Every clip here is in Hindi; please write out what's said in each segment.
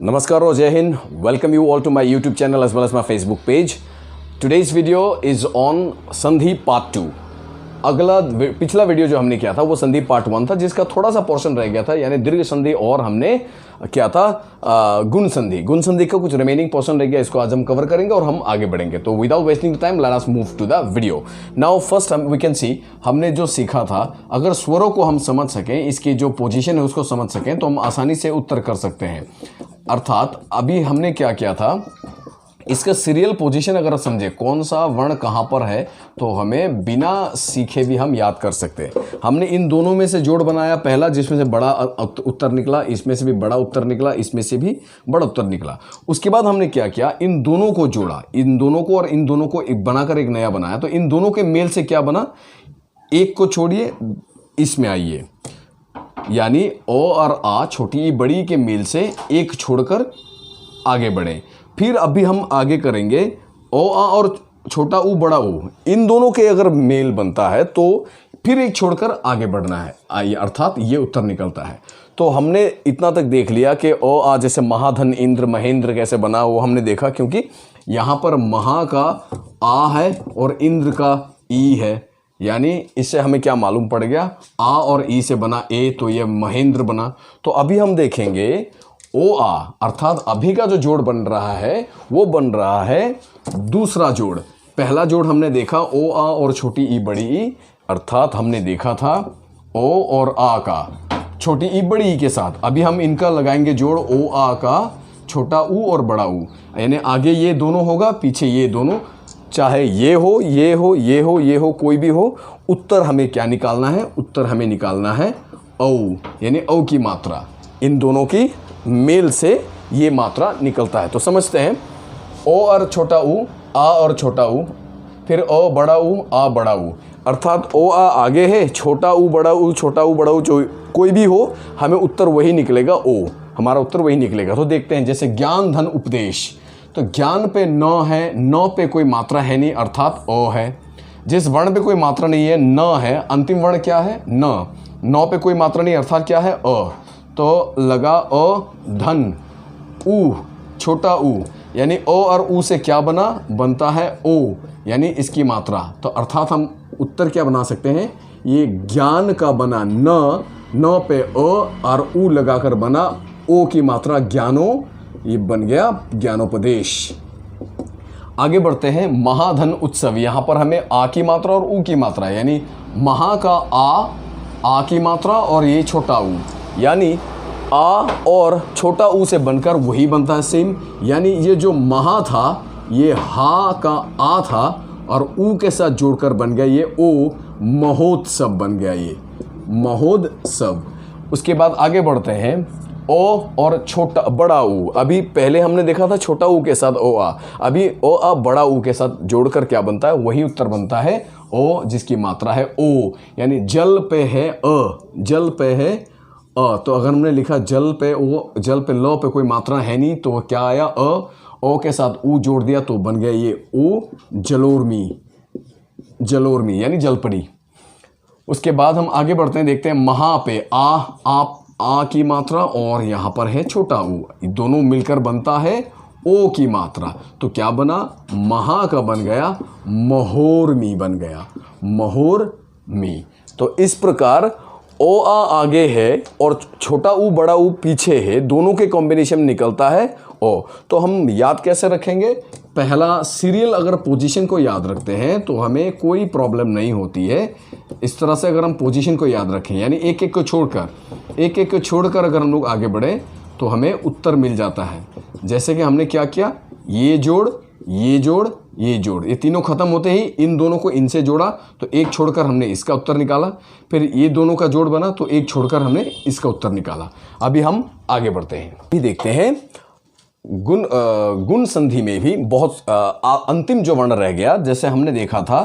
Namaskar or Jai Hind. Welcome you all to my YouTube channel as well as my Facebook page. Today's video is on संधि पार्ट 2. पिछला वीडियो जो हमने किया था वो संधि पार्ट 1 था, जिसका थोड़ा सा पोर्शन रह गया था, यानी दीर्घ संधि और हमने क्या था गुण संधि का कुछ रिमेनिंग पोर्शन रह गया. इसको आज हम कवर करेंगे और हम आगे बढ़ेंगे. तो without wasting time let us move to the video. Now first we can see हमने जो सीखा था, अगर स्वरों को हम समझ सकें, इसकी जो पोजीशन है उसको समझ सकें, तो हम आसानी से उत्तर कर सकते हैं. अर्थात अभी हमने क्या किया था, इसका सीरियल पोजीशन अगर समझे कौन सा वर्ण कहाँ पर है, तो हमें बिना सीखे भी हम याद कर सकते हैं. हमने इन दोनों में से जोड़ बनाया, पहला जिसमें से बड़ा उत्तर निकला, इसमें से भी बड़ा उत्तर निकला, इसमें से भी बड़ा उत्तर निकला. उसके बाद हमने क्या किया, इन दोनों को जोड़ा, इन दोनों को और इन दोनों को बनाकर एक नया बनाया. तो इन दोनों के मेल से क्या बना, एक को छोड़िए, इसमें आइए, यानी ओ और आ छोटी बड़ी के मेल से एक छोड़कर आगे बढ़े. फिर अभी हम आगे करेंगे, ओ आ और छोटा ऊ बड़ा ऊ, इन दोनों के अगर मेल बनता है तो फिर एक छोड़कर आगे बढ़ना है, आइए, अर्थात ये उत्तर निकलता है. तो हमने इतना तक देख लिया कि ओ आ जैसे महाधन इंद्र महेंद्र कैसे बना, वो हमने देखा, क्योंकि यहाँ पर महा का आ है और इंद्र का ई है, यानी इससे हमें क्या मालूम पड़ गया, आ और ई से बना ए, तो ये महेंद्र बना. तो अभी हम देखेंगे ओ आ, अर्थात अभी का जो जोड़ बन रहा है वो बन रहा है दूसरा जोड़. पहला जोड़ हमने देखा ओ आ और छोटी ई बड़ी ई, अर्थात हमने देखा था ओ और आ का छोटी ई बड़ी ई के साथ. अभी हम इनका लगाएंगे जोड़, ओ आ का छोटा ऊ और बड़ा ऊ, यानी आगे ये दोनों होगा, पीछे ये दोनों, चाहे ये हो ये हो ये हो ये हो, कोई भी हो. उत्तर हमें क्या निकालना है, उत्तर हमें निकालना है औ, यानी औ की मात्रा. इन दोनों की मेल से ये मात्रा निकलता है. तो समझते हैं, ओ और छोटा ऊ, आ और छोटा ऊ, फिर ओ बड़ा ऊ, आ बड़ा ऊ, अर्थात ओ आ आगे है, छोटा ऊ बड़ा ऊ, छोटा ऊ बड़ा ऊ, जो कोई भी हो, हमें उत्तर वही निकलेगा, ओ, हमारा उत्तर वही निकलेगा. तो देखते हैं, जैसे ज्ञान धन उपदेश, तो ज्ञान पे न है, न पे कोई मात्रा है नहीं, अर्थात ओ है. जिस वर्ण पे कोई मात्रा नहीं है, न है, अंतिम वर्ण क्या है, न पे कोई मात्रा नहीं, अर्थात क्या है, अ. तो लगा अ धन ऊ, छोटा ऊ, यानी ओ और ऊ से क्या बना, बनता है ओ, यानी इसकी मात्रा. तो अर्थात हम उत्तर क्या बना सकते हैं, ये ज्ञान का बना न पे अ और ऊ लगाकर बना ओ की मात्रा ज्ञानो, ये बन गया ज्ञानोपदेश. आगे बढ़ते हैं, महाधन उत्सव. यहाँ पर हमें आ की मात्रा और ऊ की मात्रा, यानी महा का आ की मात्रा और ये छोटा ऊ, यानी आ और छोटा ऊ से बनकर वही बनता है सेम. यानी ये जो महा था, ये हा का आ था और ऊ के साथ जोड़कर बन गया ये ओ, महोत्सव बन गया ये महोत्सव. उसके बाद आगे बढ़ते हैं, ओ और छोटा बड़ा ऊ. अभी पहले हमने देखा था छोटा ऊ के साथ ओ आ, अभी ओ आ बड़ा ऊ के साथ जोड़कर क्या बनता है, वही उत्तर बनता है ओ, जिसकी मात्रा है ओ. यानी जल पे है अ, जल पे है अ, तो अगर हमने लिखा जल पे ओ, जल पे लो पे कोई मात्रा है नहीं, तो क्या आया अ, ओ के साथ ऊ जोड़ दिया तो बन गया ये ओ, जलोर्मी यानी जलपरी. उसके बाद हम आगे बढ़ते हैं, देखते हैं महा पे आ की मात्रा और यहाँ पर है छोटा ऊ, दोनों मिलकर बनता है ओ की मात्रा. तो क्या बना, महा का बन गया महोर्मी बन गया, महोर्मी. तो इस प्रकार ओ आ आगे है और छोटा ऊ बड़ा ऊ पीछे है, दोनों के कॉम्बिनेशन निकलता है ओ. तो हम याद कैसे रखेंगे, पहला सीरियल अगर पोजीशन को याद रखते हैं तो हमें कोई प्रॉब्लम नहीं होती है. इस तरह से अगर हम पोजीशन को याद रखें, यानी एक एक को छोड़कर अगर हम लोग आगे बढ़े तो हमें उत्तर मिल जाता है. जैसे कि हमने क्या किया, ये जोड़ ये जोड़ ये जोड़, ये तीनों खत्म होते ही इन दोनों को इनसे जोड़ा तो एक छोड़कर हमने इसका उत्तर निकाला. फिर ये दोनों का जोड़ बना तो एक छोड़कर हमने इसका उत्तर निकाला. अभी हम आगे बढ़ते हैं, अभी देखते हैं गुण संधि में भी बहुत अंतिम जो वर्ण रह गया. जैसे हमने देखा था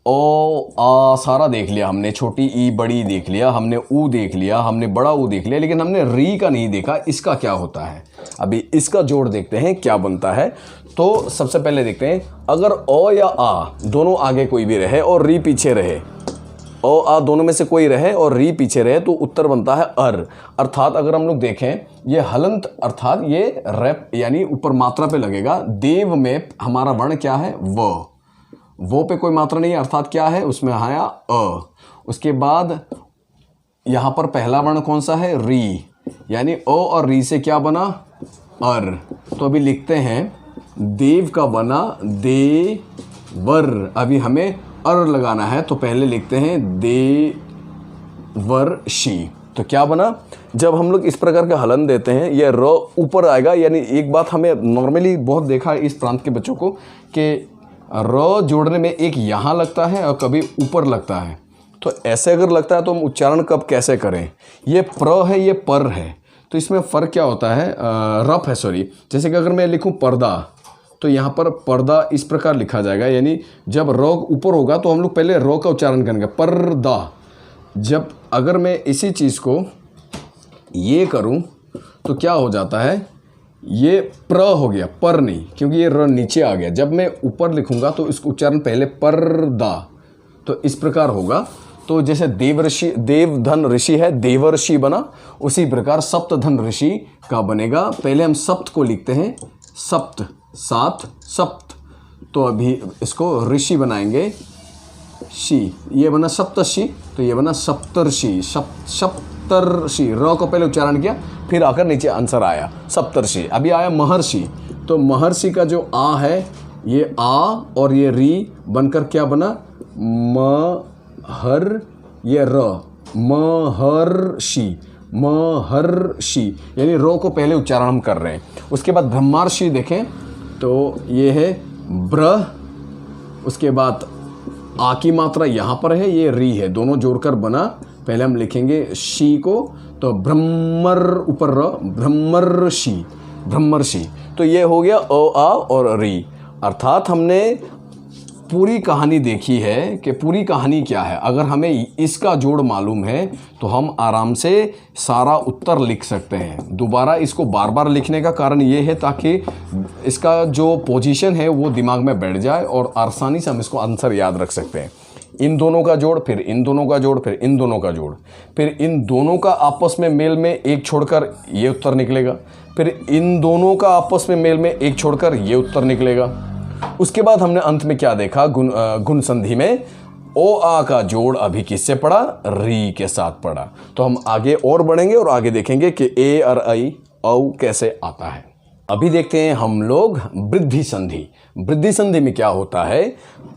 ओ आ सारा देख लिया हमने, छोटी ई बड़ी देख लिया हमने, ऊ देख लिया हमने, बड़ा ऊ देख लिया, लेकिन हमने री का नहीं देखा, इसका क्या होता है. अभी इसका जोड़ देखते हैं क्या बनता है. तो सबसे पहले देखते हैं, अगर ओ या आ दोनों आगे कोई भी रहे और री पीछे रहे, ओ आ दोनों में से कोई रहे और री पीछे रहे तो उत्तर बनता है अर। अर्थात अगर हम लोग देखें ये हलंत अर्थात ये रैप यानी ऊपर मात्रा पे लगेगा। देव में हमारा वर्ण क्या है वो पे कोई मात्रा नहीं है अर्थात क्या है उसमें आया अ। उसके बाद यहाँ पर पहला वर्ण कौन सा है री यानी ओ और री से क्या बना अर। तो अभी लिखते हैं देव का बना देवर। अभी हमें अर लगाना है तो पहले लिखते हैं देवर्षि। तो क्या बना जब हम लोग इस प्रकार का हलन देते हैं ये र ऊपर आएगा। यानी एक बात हमें नॉर्मली बहुत देखा है इस प्रांत के बच्चों को कि र जोड़ने में एक यहाँ लगता है और कभी ऊपर लगता है। तो ऐसे अगर लगता है तो हम उच्चारण कब कैसे करें। ये प्र है ये पर है तो इसमें फ़र्क क्या होता है रफ है सॉरी। जैसे कि अगर मैं लिखूं पर्दा तो यहाँ पर पर्दा इस प्रकार लिखा जाएगा। यानी जब र ऊपर होगा तो हम लोग पहले र का उच्चारण करेंगे पर्दा। जब अगर मैं इसी चीज़ को ये करूं तो क्या हो जाता है ये प्र हो गया पर नहीं क्योंकि ये र नीचे आ गया। जब मैं ऊपर लिखूंगा तो इसका उच्चारण पहले पर्दा तो इस प्रकार होगा। तो जैसे देवऋषि देवधन ऋषि है देवर्षि बना उसी प्रकार सप्तधन ऋषि का बनेगा। पहले हम सप्त को लिखते हैं सप्त सात सप्त। तो अभी इसको ऋषि बनाएंगे शी ये बना सप्तर्षि तो ये बना सप्तर्षि सप्तर्षि। र को पहले उच्चारण किया फिर आकर नीचे आंसर आया सप्तर्षि। अभी आया महर्षि तो महर्षि का जो आ है ये आ और ये री बनकर क्या बना महर ये र महर्षि महर्षि। यानी रो को पहले उच्चारण हम कर रहे हैं। उसके बाद ब्रह्मर्षि देखें तो ये है ब्रह। उसके बाद आ की मात्रा यहाँ पर है ये री है दोनों जोड़कर बना। पहले हम लिखेंगे शी को तो ब्रह्मर ऊपर र ब्रह्मर्षि ब्रह्मर्षि। तो ये हो गया अ आ और री। अर्थात हमने पूरी कहानी देखी है कि पूरी कहानी क्या है। अगर हमें इसका जोड़ मालूम है तो हम आराम से सारा उत्तर लिख सकते हैं। दोबारा इसको बार बार लिखने का कारण ये है ताकि इसका जो पोजीशन है वो दिमाग में बैठ जाए और आसानी से हम इसको आंसर याद रख सकते हैं। इन दोनों का जोड़ फिर इन दोनों का जोड़ फिर इन दोनों का जोड़ फिर इन दोनों का आपस में मेल में एक छोड़कर ये उत्तर निकलेगा। फिर इन दोनों का आपस में मेल में एक छोड़कर ये उत्तर निकलेगा। उसके बाद हमने अंत में क्या देखा गुण संधि में ओ आ का जोड़ अभी किससे पड़ा री के साथ पड़ा। तो हम आगे और बढ़ेंगे और आगे देखेंगे कि ए और आई औ कैसे आता है। अभी देखते हैं हम लोग वृद्धि संधि। वृद्धि संधि में क्या होता है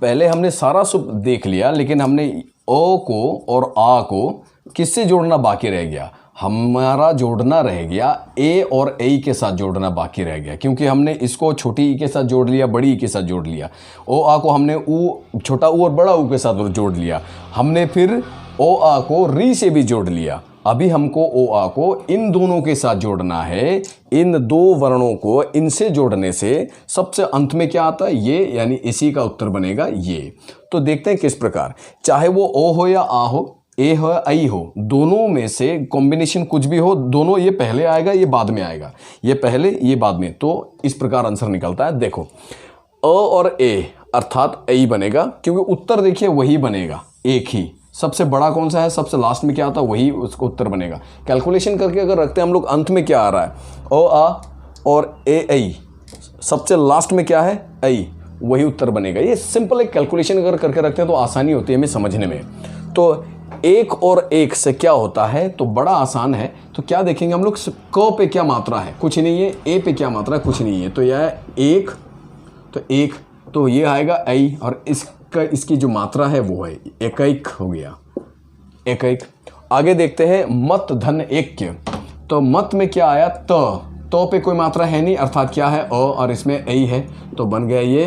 पहले हमने सारा सुप देख लिया लेकिन हमने ओ को और आ को किससे जोड़ना बाकी रह गया। हमारा जोड़ना रह गया ए और ए के साथ जोड़ना बाकी रह गया क्योंकि हमने इसको छोटी ई के साथ जोड़ लिया बड़ी ई के साथ जोड़ लिया। ओ आ को हमने ऊ छोटा ऊ और बड़ा ऊ के साथ जोड़ लिया। हमने फिर ओ आ को री से भी जोड़ लिया। अभी हमको ओ आ को इन दोनों के साथ जोड़ना है। इन दो वर्णों को इनसे जोड़ने से सबसे अंत में क्या आता है ये यानी इसी का उत्तर बनेगा ये। तो देखते हैं किस प्रकार चाहे वो ओ हो या आ हो ए हो आई हो दोनों में से कॉम्बिनेशन कुछ भी हो दोनों ये पहले आएगा ये बाद में आएगा ये पहले ये बाद में। तो इस प्रकार आंसर निकलता है। देखो अ और ए अर्थात ए बनेगा क्योंकि उत्तर देखिए वही बनेगा एक ही। सबसे बड़ा कौन सा है सबसे लास्ट में क्या आता है वही उसको उत्तर बनेगा। कैलकुलेशन करके अगर रखते हैं हम लोग अंत में क्या आ रहा है ओ आ और ए आई सबसे लास्ट में क्या है आई वही उत्तर बनेगा। ये सिंपल एक कैलकुलेशन अगर करके रखते हैं तो आसानी होती है हमें समझने में। तो एक और एक से क्या होता है तो बड़ा आसान है। तो क्या देखेंगे हम लोग क पे क्या मात्रा है कुछ नहीं है ए पे क्या मात्रा है कुछ नहीं है। तो यह है एक तो ये आएगा आई और इसकी जो मात्रा है वो है एकैक हो गया एकैक। आगे देखते हैं मत धन ऐक्य। तो मत में क्या आया तो पे कोई मात्रा है नहीं अर्थात क्या है अ और इसमें ऐ है तो बन गया ये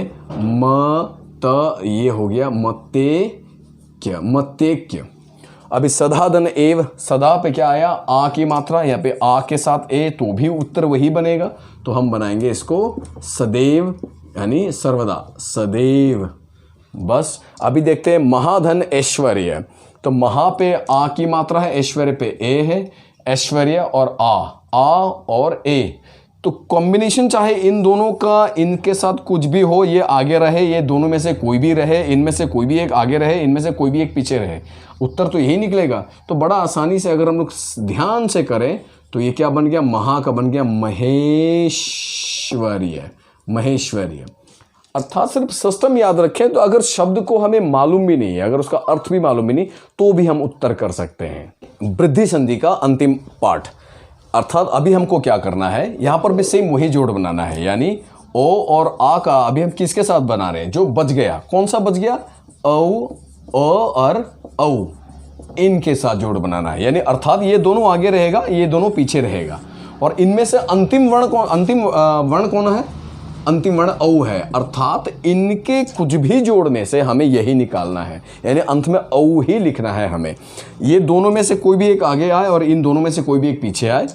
ये हो गया मतेक्य। अभी सदा धन एव सदा पे क्या आया आ की मात्रा यहाँ पे आ के साथ ए तो भी उत्तर वही बनेगा। तो हम बनाएंगे इसको सदैव यानी सर्वदा सदैव बस। अभी देखते हैं महाधन ऐश्वर्य। तो महा पे आ की मात्रा है ऐश्वर्य पे ए है ऐश्वर्य और आ और ए तो कॉम्बिनेशन चाहे इन दोनों का, इनके साथ कुछ भी हो, ये आगे रहे, ये दोनों में से कोई भी रहे, इनमें से कोई भी एक आगे रहे, इनमें से कोई भी एक पीछे रहे, उत्तर तो यही निकलेगा। तो बड़ा आसानी से अगर हम लोग ध्यान से करें तो ये क्या बन गया, महा का बन गया महेश्वरीय। महेश्वरीय अर्थात सिर्फ सिस्टम याद रखें तो अगर शब्द को हमें मालूम भी नहीं है, अगर उसका अर्थ भी मालूम भी नहीं, तो भी हम उत्तर कर सकते हैं। वृद्धि संधि का अंतिम पार्ट, अर्थात अभी हमको क्या करना है, यहाँ पर भी सेम वही जोड़ बनाना है, यानी ओ और आ का अभी हम किसके साथ बना रहे हैं, जो बच गया, कौन सा बच गया, औ, अ और औ, इनके साथ जोड़ बनाना है। यानी अर्थात ये दोनों आगे रहेगा, ये दोनों पीछे रहेगा, और इनमें से अंतिम वर्ण कौन है, अंतिम वर्ण औ है। अर्थात इनके कुछ भी जोड़ने से हमें यही निकालना है, यानी अंत में औ ही लिखना है हमें। ये दोनों में से कोई भी एक आगे आए और इन दोनों में से कोई भी एक पीछे आए,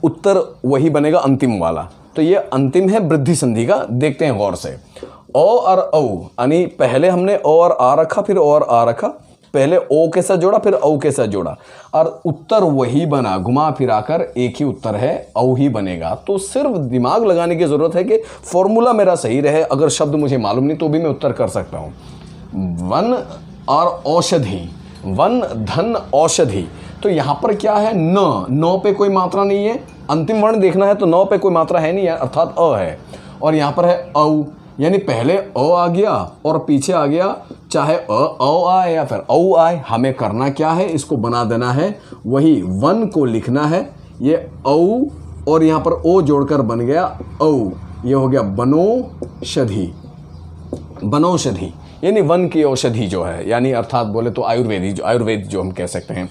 उत्तर वही बनेगा अंतिम वाला। तो ये अंतिम है वृद्धि संधि का। देखते हैं गौर से, ओ और औ, यानी पहले हमने ओ और आ रखा, फिर ओ और आ रखा, पहले ओ के साथ जोड़ा, फिर औ के साथ जोड़ा, और उत्तर वही बना, घुमा फिराकर एक ही उत्तर है, औ ही बनेगा। तो सिर्फ दिमाग लगाने की ज़रूरत है कि फॉर्मूला मेरा सही रहे, अगर शब्द मुझे मालूम नहीं तो भी मैं उत्तर कर सकता हूँ। वन और औषधि, वन धन औषधि, तो यहाँ पर क्या है, न पे कोई मात्रा नहीं है, अंतिम वर्ण देखना है तो न पे कोई मात्रा है नहीं है, अर्थात अ है, और यहाँ पर है औ, यानी पहले अ आ गया और पीछे आ गया, चाहे औ आए या फिर औ आए, हमें करना क्या है, इसको बना देना है, वही वन को लिखना है, ये औ और यहाँ पर ओ जोड़कर बन गया औ, ये हो गया बनौषधि। बनौषधि यानी वन की औषधि जो है, यानी अर्थात बोले तो आयुर्वेद जो हम कह सकते हैं।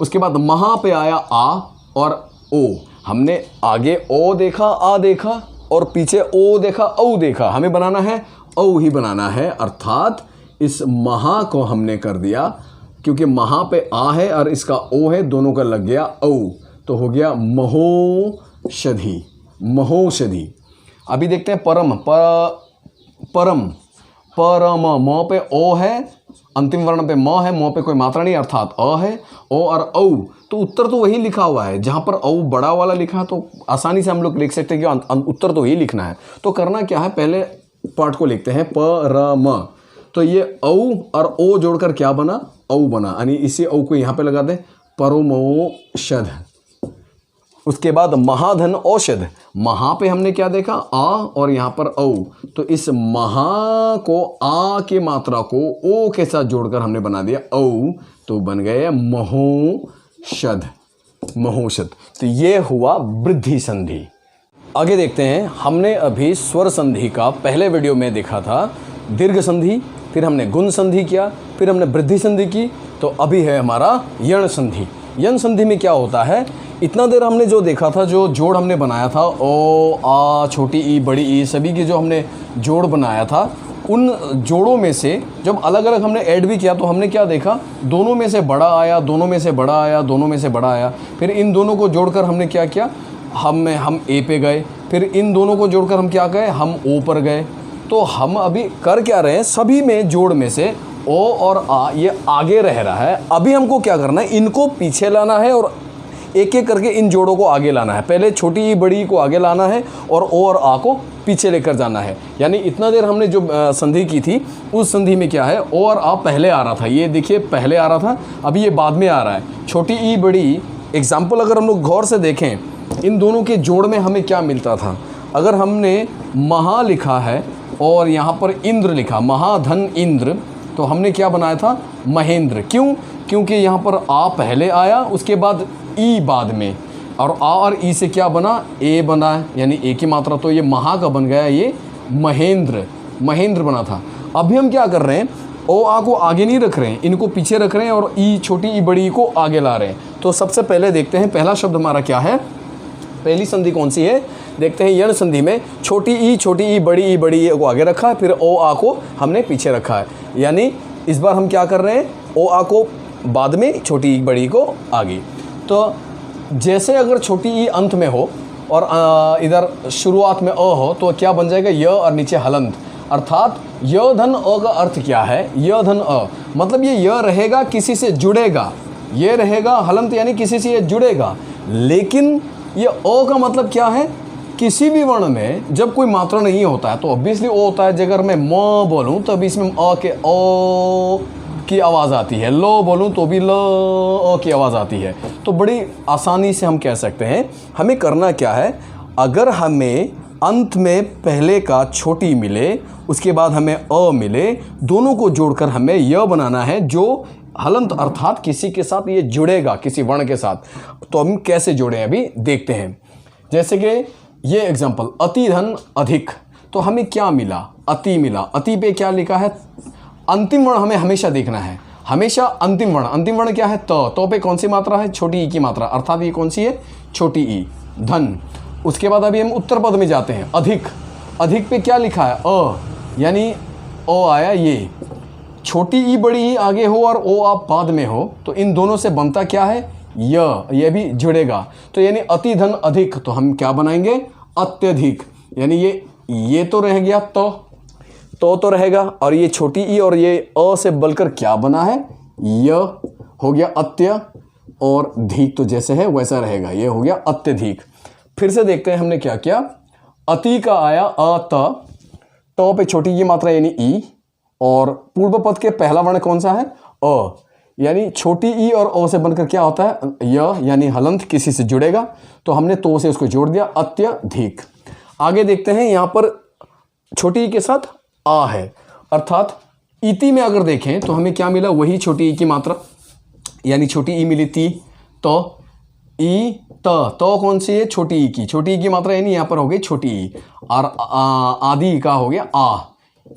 उसके बाद महा पे आया आ और ओ, हमने आगे ओ देखा, आ देखा, और पीछे ओ देखा, औ देखा, हमें बनाना है औ ही बनाना है। अर्थात इस महा को हमने कर दिया, क्योंकि महा पे आ है और इसका ओ है, दोनों का लग गया औ, तो हो गया महोषधि। महोषधि। अभी देखते हैं परम, परम, परम, म पे ओ है, अंतिम वर्ण पे म है, म पे कोई मात्रा नहीं, अर्थात अ है, ओ और औ, तो उत्तर तो वही लिखा हुआ है। जहाँ पर औ बड़ा वाला लिखा है तो आसानी से हम लोग लिख सकते हैं कि उत्तर तो यही लिखना है। तो करना क्या है, पहले पार्ट को लिखते हैं परम, तो ये औ और ओ जोड़कर क्या बना, औ बना, यानी इसी औ को यहाँ पे लगा दें, परमोषध। उसके बाद महाधन औषध, महा पे हमने क्या देखा, आ और यहाँ पर औ, तो इस महा को आ के मात्रा को ओ के साथ जोड़कर हमने बना दिया औ, तो बन गए महोषध। महोषध, तो ये हुआ वृद्धि संधि। आगे देखते हैं, हमने अभी स्वर संधि का पहले वीडियो में देखा था दीर्घ संधि, फिर हमने गुण संधि किया, फिर हमने वृद्धि संधि की, तो अभी है हमारा यण संधि। यण संधि में क्या होता है, इतना देर हमने जो देखा था, जो जोड़ हमने बनाया था, ओ आ छोटी ई बड़ी ई सभी के जो हमने जोड़ बनाया था, उन जोड़ों में से जब अलग अलग हमने ऐड भी किया तो हमने क्या देखा, दोनों में से बड़ा आया, दोनों में से बड़ा आया, दोनों में से बड़ा आया, फिर इन दोनों को जोड़कर हमने क्या किया, हम ए पे गए, फिर इन दोनों को जोड़कर हम क्या गए, हम ओ पर गए। तो हम अभी कर क्या रहे हैं, सभी में जोड़ में से ओ और आ ये आगे रह रहा है, अभी हमको क्या करना है, इनको पीछे लाना है और एक एक करके इन जोड़ों को आगे लाना है। पहले छोटी ई बड़ी ई को आगे लाना है और ओ और आ को पीछे लेकर जाना है। यानी इतना देर हमने जो संधि की थी, उस संधि में क्या है, ओ और आ पहले आ रहा था, ये देखिए पहले आ रहा था, अभी ये बाद में आ रहा है। छोटी ई बड़ी ई एग्जाम्पल अगर हम लोग गौर से देखें, इन दोनों के जोड़ में हमें क्या मिलता था, अगर हमने महा लिखा है और यहाँ पर इंद्र लिखा, महाधन इंद्र, तो हमने क्या बनाया था, महेंद्र। क्यों, क्योंकि यहाँ पर आ पहले आया, उसके बाद ई बाद में, और आ और ई से क्या बना, ए बना है, यानी ए की मात्रा, तो ये महा का बन गया, ये महेंद्र, महेंद्र बना था। अभी हम क्या कर रहे हैं, ओ आ को आगे नहीं रख रहे हैं, इनको पीछे रख रहे हैं और ई छोटी ई बड़ी ई को आगे ला रहे हैं। तो सबसे पहले देखते हैं पहला शब्द हमारा क्या है, पहली संधि कौन सी है, देखते हैं यण संधि में छोटी ई बड़ी ई को आगे रखा है, फिर ओ आ को हमने पीछे रखा है। यानी इस बार हम क्या कर रहे हैं, ओ आ को बाद में, छोटी ई बड़ी को आगे। तो जैसे अगर छोटी ई अंत में हो और इधर शुरुआत में अ हो, तो क्या बन जाएगा, य और नीचे हलंत। अर्थात य धन अ का अर्थ क्या है, य धन अ मतलब ये य रहेगा, किसी से जुड़ेगा, ये रहेगा हलंत यानी किसी से ये जुड़ेगा। लेकिन ये अ का मतलब क्या है, किसी भी वर्ण में जब कोई मात्रा नहीं होता है तो ऑब्वियसली ओ होता है। अगर मैं म बोलूँ तब इसमें अ के ओ की आवाज़ आती है, लो बोलूँ तो भी ल अ की आवाज़ आती है। तो बड़ी आसानी से हम कह सकते हैं। हमें करना क्या है, अगर हमें अंत में पहले का छोटी मिले, उसके बाद हमें अ मिले, दोनों को जोड़कर हमें य बनाना है जो हलंत अर्थात किसी के साथ ये जुड़ेगा, किसी वर्ण के साथ। तो हम कैसे जोड़ें अभी देखते हैं। जैसे कि ये एग्जाम्पल, अति धन अधिक, तो हमें क्या मिला, अति मिला। अति पे क्या लिखा है, अंतिम वर्ण हमें हमेशा देखना है, हमेशा अंतिम वर्ण। अंतिम वर्ण क्या है, तो पे कौन सी मात्रा है, छोटी ई की मात्रा, अर्थात ये कौन सी है, छोटी ई, धन। उसके बाद अभी हम उत्तर पद में जाते हैं, अधिक। अधिक पे क्या लिखा है, अ, यानी ओ आया, ये छोटी ई बड़ी ई आगे हो और ओ आप बाद में हो, तो इन दोनों से बनता क्या है, ये भी जुड़ेगा। तो यानी अति धन अधिक, तो हम क्या बनाएंगे, अत्यधिक। यानी ये तो रह गया, तो रहेगा, और ये छोटी ई और ये अ से बलकर क्या बना है, य हो गया अत्य, और धीक तो जैसे है वैसा रहेगा, ये हो गया अत्यधिक। फिर से देखते हैं हमने क्या किया, अति का आया तो पे छोटी ई मात्रा यानी ई, और पूर्व पद के पहला वर्ण कौन सा है, अ, यानी छोटी ई और ओ से बनकर क्या होता है, य, यानी हलंत किसी से जुड़ेगा, तो हमने तो से उसको जोड़ दिया, अत्यधिक। आगे देखते हैं, यहाँ पर छोटी ई के साथ आ है, अर्थात इति में अगर देखें तो हमें क्या मिला, वही छोटी ई की मात्रा, यानी छोटी ई मिली ती, तो ई तो कौन सी है, छोटी ई की, छोटी ई की मात्रा यानी यहाँ पर हो गई छोटी ई, और आदि का हो गया आ,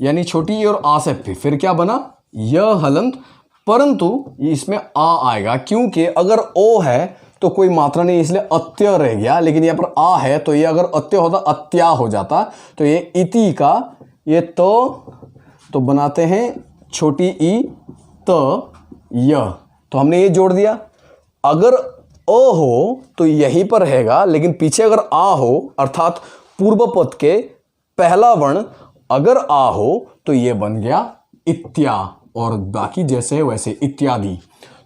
यानी छोटी ई और आ से फिर क्या बना, यह हलंत, परंतु इसमें आ आएगा क्योंकि अगर ओ है तो कोई मात्रा नहीं, इसलिए अत्य रह गया। लेकिन यहाँ पर आ है तो ये अगर अत्य होता अत्या हो जाता, तो ये इति का ये तो बनाते हैं छोटी ई य, तो हमने ये जोड़ दिया। अगर अ हो तो यहीं पर रहेगा, लेकिन पीछे अगर आ हो, अर्थात पूर्व पद के पहला वर्ण अगर आ हो तो ये बन गया इत्या, और बाकी जैसे है वैसे इत्यादि।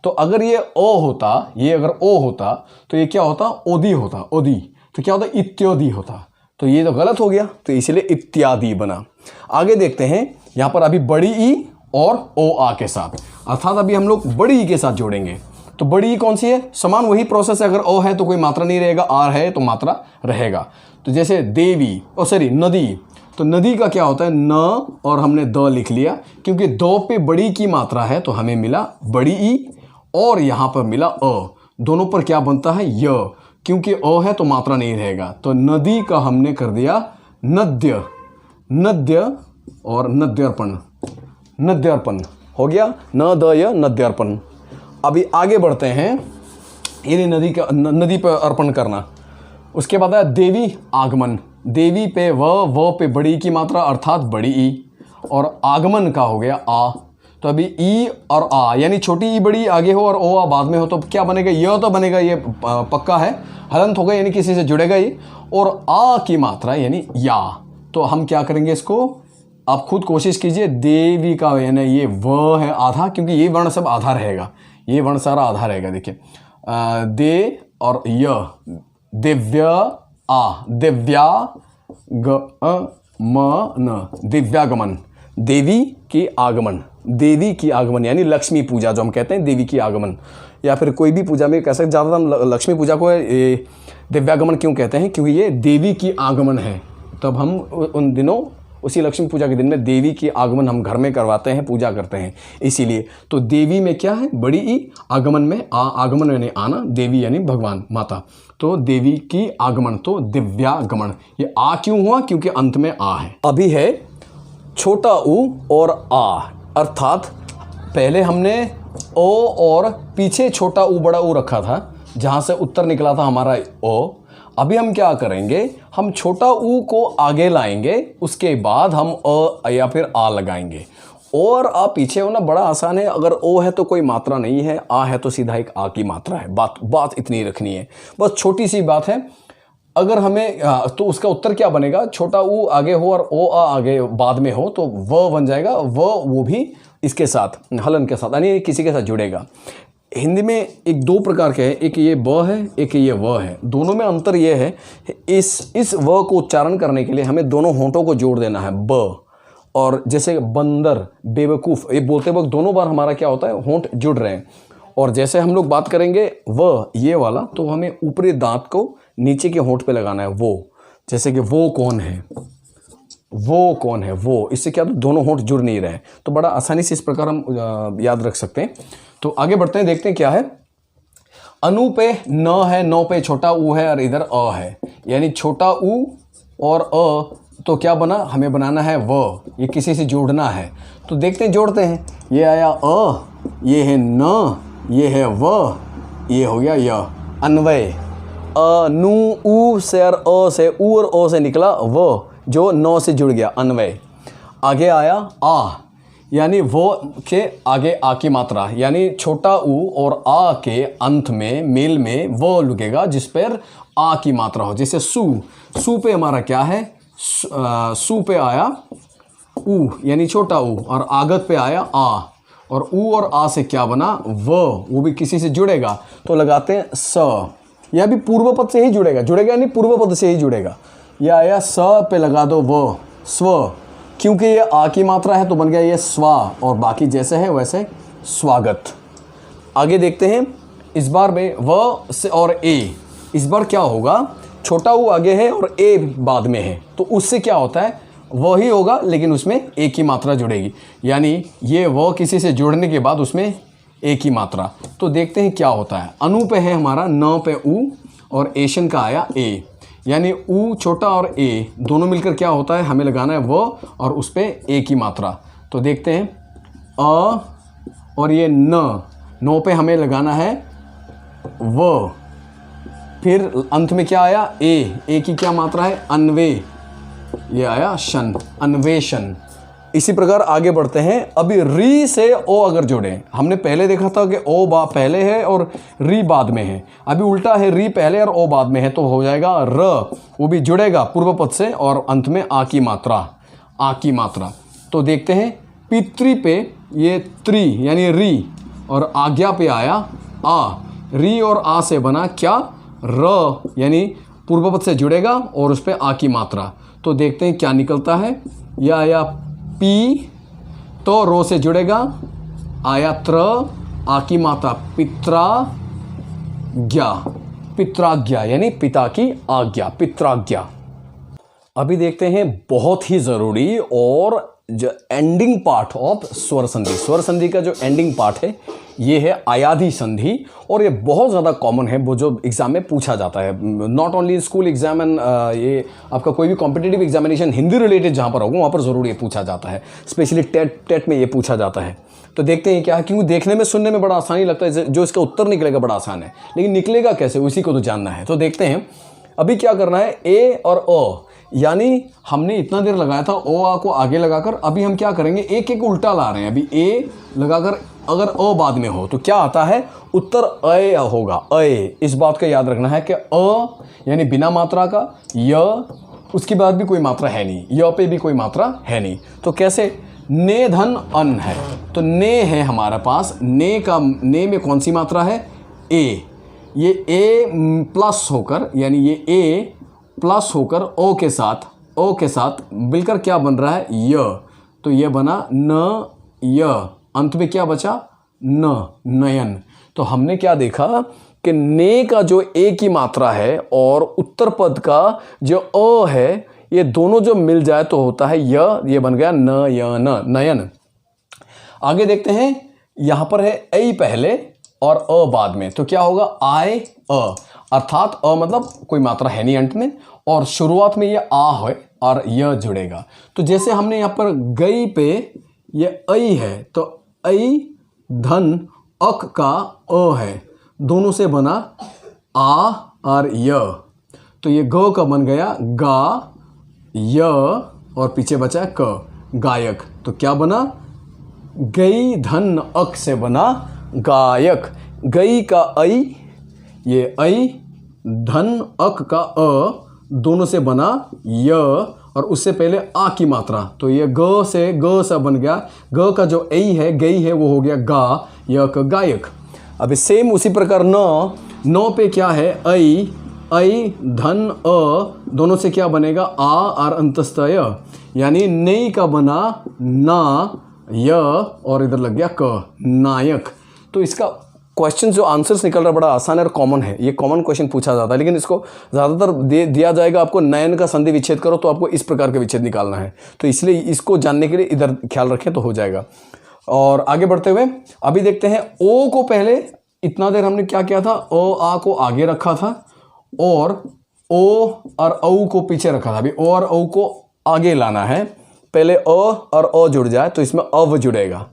तो अगर ये ओ होता, ये अगर ओ होता तो ये क्या होता, ओदी होता, ओदी, तो क्या होता, इत्यादि होता। तो ये तो गलत हो गया, तो इसलिए इत्यादि बना। आगे देखते हैं, यहाँ पर अभी बड़ी ई और ओ आ के साथ, अर्थात अभी हम लोग बड़ी ई के साथ जोड़ेंगे। तो बड़ी ई कौन सी है, समान वही प्रोसेस है, अगर ओ है तो कोई मात्रा नहीं रहेगा, आर है तो मात्रा रहेगा। तो जैसे देवी, नदी, तो नदी का क्या होता है, न, और हमने द लिख लिया क्योंकि दो पे बड़ी की मात्रा है, तो हमें मिला बड़ी ई, और यहाँ पर मिला अ, दोनों पर क्या बनता है, य, क्योंकि अ है तो मात्रा नहीं रहेगा। तो नदी का हमने कर दिया नद्य, नद्य और नद्यर्पण, नद्यर्पण हो गया, न द य नद्यर्पण। अभी आगे बढ़ते हैं, ये नदी पर अर्पण करना। उसके बाद है देवी आगमन, देवी पे व पे बड़ी की मात्रा अर्थात बड़ी ई, और आगमन का हो गया आ। तो अभी ई और आ, यानी छोटी ई बड़ी आगे हो और ओ आ बाद में हो, तो क्या बनेगा, यह तो बनेगा, ये पक्का है, हलंत होगा यानी किसी से जुड़ेगा ये, और आ की मात्रा यानी या। तो हम क्या करेंगे इसको, आप खुद कोशिश कीजिए, देवी का यानी ये व है आधा, क्योंकि ये वर्ण सब आधा रहेगा, ये वर्ण सारा आधा रहेगा। देखिए दे और य, दिव्य आ, दिव्या न, दिव्यागमन, देवी की आगमन, देवी की आगमन यानी लक्ष्मी पूजा जो हम कहते हैं, देवी की आगमन, या फिर कोई भी पूजा में कह सकते, ज़्यादातर हम लक्ष्मी पूजा को दिव्यागमन क्यों कहते हैं, क्योंकि ये देवी की आगमन है। तब हम उन दिनों, उसी लक्ष्मी पूजा के दिन में देवी की आगमन हम घर में करवाते हैं, पूजा करते हैं, इसीलिए। तो देवी में क्या है, बड़ी ई, आगमन में आ, आगमन यानी आना, देवी यानी भगवान माता, तो देवी की आगमन, तो दिव्यागमन। ये आ क्यों हुआ, क्योंकि अंत में आ है। अभी है छोटा ऊ और आ, अर्थात पहले हमने ओ और पीछे छोटा ऊ बड़ा ऊ रखा था, जहाँ से उत्तर निकला था हमारा ओ। अभी हम क्या करेंगे, हम छोटा ऊ को आगे लाएंगे, उसके बाद हम अ या फिर आ लगाएंगे। और आ पीछे होना बड़ा आसान है, अगर ओ है तो कोई मात्रा नहीं है, आ है तो सीधा एक आ की मात्रा है, बात इतनी रखनी है, बस छोटी सी बात है। अगर हमें तो उसका उत्तर क्या बनेगा, छोटा ऊ आगे हो और ओ आ आगे बाद में हो, तो व बन जाएगा, वो भी इसके साथ हलन के साथ यानी किसी के साथ जुड़ेगा। हिंदी में एक दो प्रकार के हैं, एक ये ब है, एक ये व है। दोनों में अंतर ये है, इस व को उच्चारण करने के लिए हमें दोनों होंठों को जोड़ देना है, ब। और जैसे बंदर, बेवकूफ़, ये बोलते वक्त दोनों बार हमारा क्या होता है, होंठ जुड़ रहे हैं। और जैसे हम लोग बात करेंगे व ये वाला, तो हमें ऊपरी दांत को नीचे के होंठ पे लगाना है, वो। जैसे कि वो कौन है, वो कौन है, वो। इससे क्या, तो दोनों होंठ जुड़ नहीं रहे। तो बड़ा आसानी से इस प्रकार हम याद रख सकते हैं। तो आगे बढ़ते हैं, देखते हैं क्या है। अनु पे न है, नौ पे छोटा ऊ है और इधर अ है, यानी छोटा ऊ और अ, तो क्या बना, हमें बनाना है व। ये किसी से जोड़ना है, तो देखते हैं, जोड़ते हैं। ये आया अ, ये है न, ये है व, ये हो गया य। अन्वय, अ नु ऊ से और अ से, ऊ और अ से निकला व, जो नौ से जुड़ गया, अन्वय। आगे आया आ, यानी वो के आगे आ की मात्रा, यानी छोटा ऊ और आ के अंत में मेल में वो लगेगा, जिस पर आ की मात्रा हो। जैसे सू पे हमारा क्या है, सू पे आया ऊ, यानी छोटा ऊ, और आगत पे आया आ, और ऊ और आ से क्या बना, वो भी किसी से जुड़ेगा, तो लगाते हैं स। यह भी पूर्व पद से ही जुड़ेगा, यानी पूर्व पद से ही जुड़ेगा। यह आया स पे लगा दो वो, स्व, क्योंकि ये आ की मात्रा है तो बन गया ये स्वा, और बाकी जैसे है वैसे स्वागत। आगे देखते हैं, इस बार में व से और ए, इस बार क्या होगा, छोटा ऊ आगे है और ए बाद में है, तो उससे क्या होता है, वही होगा, लेकिन उसमें ए की मात्रा जुड़ेगी, यानी ये व किसी से जुड़ने के बाद उसमें ए की मात्रा। तो देखते हैं क्या होता है। अनु पे है हमारा, न पे ऊ, और एशन का आया ए, यानी ऊ छोटा और ए दोनों मिलकर क्या होता है, हमें लगाना है वो, और उस पर ए की मात्रा। तो देखते हैं, अ और ये न, नो पे हमें लगाना है वो, फिर अंत में क्या आया, ए की क्या मात्रा है, अन्वे, ये आया शन, अन्वेषण। इसी प्रकार आगे बढ़ते हैं। अभी री से ओ अगर जोड़ें, हमने पहले देखा था कि ओ पहले है और री बाद में है, अभी उल्टा है, री पहले और ओ बाद में है, तो हो जाएगा र, वो भी जुड़ेगा पूर्व पद से, और अंत में आ की मात्रा। तो देखते हैं, पितृ पे ये त्रि यानी री, और आज्ञा पे आया आ, री और आ से बना क्या, र, यानी पूर्व पद से जुड़ेगा और उस पर आ की मात्रा। तो देखते हैं क्या निकलता है। यह आया पी, तो रो से जुड़ेगा, आया त्र, आ की मात्रा, पित्राज्ञा, यानी पिता की आज्ञा, पित्राज्ञा। अभी देखते हैं बहुत ही ज़रूरी और जो एंडिंग पार्ट ऑफ स्वर संधि। स्वर संधि का जो एंडिंग पार्ट है ये है अयाधि संधि, और ये बहुत ज़्यादा कॉमन है, वो जो एग्ज़ाम में पूछा जाता है, not only school exam and ये आपका कोई भी कॉम्पिटिटिव एग्जामिनेशन हिंदी रिलेटेड जहाँ पर होगा वहाँ पर ज़रूर ये पूछा जाता है, स्पेशली टेट में ये पूछा जाता है। तो देखते हैं क्या है, क्योंकि देखने में सुनने में बड़ा आसानी लगता है, जो इसका उत्तर निकलेगा बड़ा आसान है, लेकिन निकलेगा कैसे उसी को तो जानना है। तो देखते हैं अभी क्या करना है, ए और ओ, यानी हमने इतना देर लगाया था ओ आ को आगे लगाकर, अभी हम क्या करेंगे, एक एक उल्टा ला रहे हैं। अभी ए लगाकर अगर ओ बाद में हो तो क्या आता है, उत्तर अय होगा, अय। इस बात का याद रखना है कि अ यानी बिना मात्रा का, य उसके बाद भी कोई मात्रा है नहीं, य पे भी कोई मात्रा है नहीं। तो कैसे, ने धन अन है, तो ने है हमारे पास, ने में कौन सी मात्रा है, ए। ये ए प्लस होकर, यानी ये ए प्लस होकर ओ के साथ मिलकर क्या बन रहा है, य। तो ये बना न य, अंत में क्या बचा, न, नयन। तो हमने क्या देखा कि ने का जो ए की मात्रा है और उत्तर पद का जो अ है, ये दोनों जो मिल जाए तो होता है य, ये बन गया न य न, नयन। आगे देखते हैं, यहां पर है ऐ पहले और अ बाद में, तो क्या होगा, आय अ, अर्थात अ मतलब कोई मात्रा है नहीं अंत में, और शुरुआत में ये आ है और य जुड़ेगा। तो जैसे हमने यहाँ पर गई पे ये ऐ है, तो ऐ धन अक का अ है, दोनों से बना आ और य, तो ये ग का बन गया गा, य और पीछे बचा क, गायक। तो क्या बना, गई धन अक से बना गायक। गई का ऐ, ये ऐ, धन अक का अ, दोनों से बना य, और उससे पहले आ की मात्रा, तो ये ग से ग सा बन गया, ग का जो ऐ है, गई है, वो हो गया गा, य का गायक। अभी सेम उसी प्रकार न पे क्या है ऐ धन अ दोनों से क्या बनेगा आ और अंतस्तय, यानी नई का बना ना य और इधर लग गया क, नायक। तो इसका क्वेश्चन जो आंसर्स निकल रहा बड़ा आसान है और कॉमन है, ये कॉमन क्वेश्चन पूछा जाता है, लेकिन इसको ज़्यादातर दिया जाएगा आपको नयन का संधि विच्छेद करो, तो आपको इस प्रकार का विच्छेद निकालना है। तो इसलिए इसको जानने के लिए इधर ख्याल रखें तो हो जाएगा। और आगे बढ़ते हुए अभी देखते हैं ओ को पहले इतना देर हमने क्या किया था, ओ आ को आगे रखा था और ओ और औ को पीछे रखा था। अभी ओ और औ को आगे लाना है, पहले अ और अ जुड़ जाए तो इसमें अव जुड़ेगा,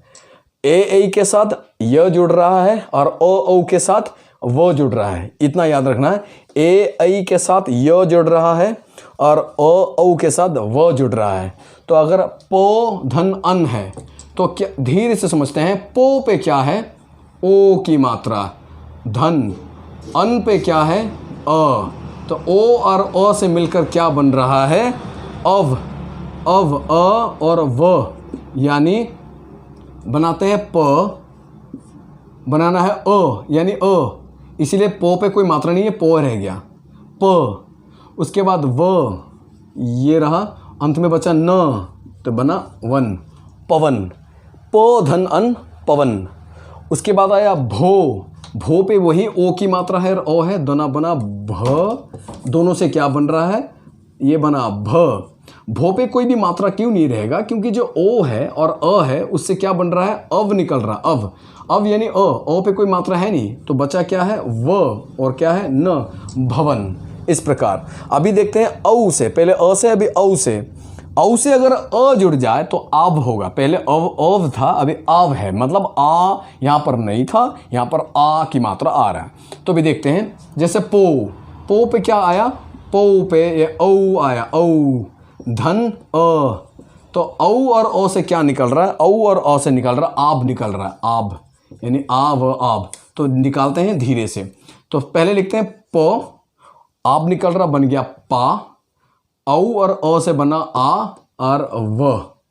ए के साथ य जुड़ रहा है और ओ के साथ वो जुड़ रहा है, इतना याद रखना है। ए के साथ य जुड़ रहा है और ओ के साथ वो जुड़ रहा है। तो अगर पो धन अन है तो क्या, धीरे से समझते हैं, पो पे क्या है ओ की मात्रा, धन अन पे क्या है अ, तो ओ और अ से मिलकर क्या बन रहा है अव अ और व, यानी बनाते हैं प, बनाना है अ यानी अ, इसीलिए पो पे कोई मात्रा नहीं है, पो रह गया प, उसके बाद व ये रहा, अंत में बचा न तो बना वन, पवन, प धन अन पवन। उसके बाद आया भो पे वही ओ की मात्रा है और ओ है, दोना बना भ, दोनों से क्या बन रहा है ये बना भ। भो पे कोई भी मात्रा क्यों नहीं रहेगा, क्योंकि जो ओ है और अ है उससे क्या बन रहा है अव निकल रहा, अव यानी ओ पे कोई मात्रा है नहीं, तो बचा क्या है व और क्या है न, भवन। इस प्रकार अभी देखते हैं औ से, पहले अ से अभी औ से अगर अ जुड़ जाए तो आव होगा, पहले अव था अभी आव है, मतलब आ यहाँ पर नहीं था, यहाँ पर आ की मात्रा आ रहा है। तो भी देखते हैं, जैसे पो पे क्या आया, पो पे ये औ आया, औ धन अ, तो औ और ओ से क्या निकल रहा है, औ और ओ से निकल रहा है आब निकल रहा है, आब यानी आब। तो निकालते हैं धीरे से, तो पहले लिखते हैं प, आब निकल रहा बन गया पा, औ और अ से बना आ और व,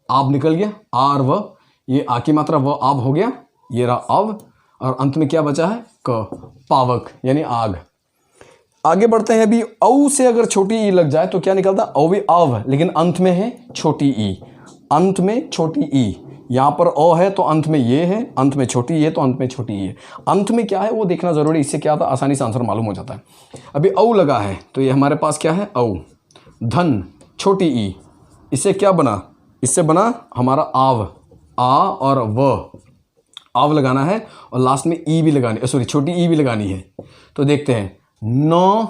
आब निकल गया आ और व, ये आ की मात्रा व आब हो गया, ये रहा अव और अंत में क्या बचा है क, पावक यानी आग। आगे बढ़ते हैं, अभी औ से अगर छोटी ई लग जाए तो क्या निकलता है औ भी आव, लेकिन अंत में है छोटी ई, अंत में छोटी ई, यहाँ पर ओ है तो अंत में ये है, अंत में छोटी ई है तो अंत में छोटी ई है, अंत में क्या है वो देखना जरूरी, इससे क्या होता है आसानी से आंसर मालूम हो जाता है। अभी औ लगा है तो ये हमारे पास क्या है औ, धन छोटी ई, इससे क्या बना, इससे बना हमारा आव, आ और व, आव लगाना है और लास्ट में ई भी लगानी, सॉरी छोटी ई भी लगानी है। तो देखते हैं नौ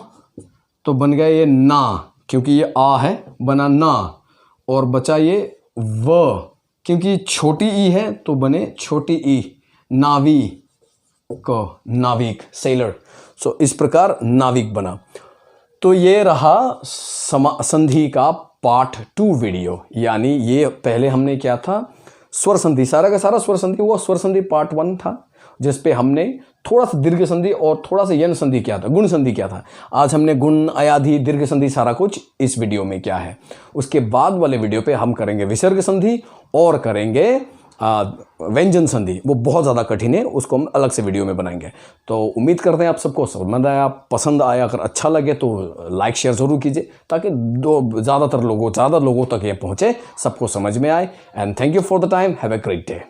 तो बन गया ये ना, क्योंकि ये आ है बना ना, और बचा ये व, क्योंकि छोटी ई है तो बने छोटी ई, नावी को नाविक, सेलर। सो इस प्रकार नाविक बना। तो ये रहा संधि का पार्ट 2 वीडियो, यानी ये पहले हमने क्या था स्वर संधि, सारा का सारा स्वर संधि हुआ, स्वर संधि पार्ट 1 था जिसपे हमने थोड़ा सा दीर्घ संधि और थोड़ा सा यन संधि किया था, गुण संधि किया था। आज हमने गुण, अयाधि, दीर्घ संधि सारा कुछ इस वीडियो में क्या है। उसके बाद वाले वीडियो पे हम करेंगे विसर्ग संधि और करेंगे व्यंजन संधि, वो बहुत ज़्यादा कठिन है, उसको हम अलग से वीडियो में बनाएंगे। तो उम्मीद करते हैं आप सबको समझ आया, पसंद आया, अगर अच्छा लगे तो लाइक शेयर ज़रूर कीजिए ताकि ज़्यादा लोगों तक ये पहुँचे, सबको समझ में आए। And thank you for the time, have a great day.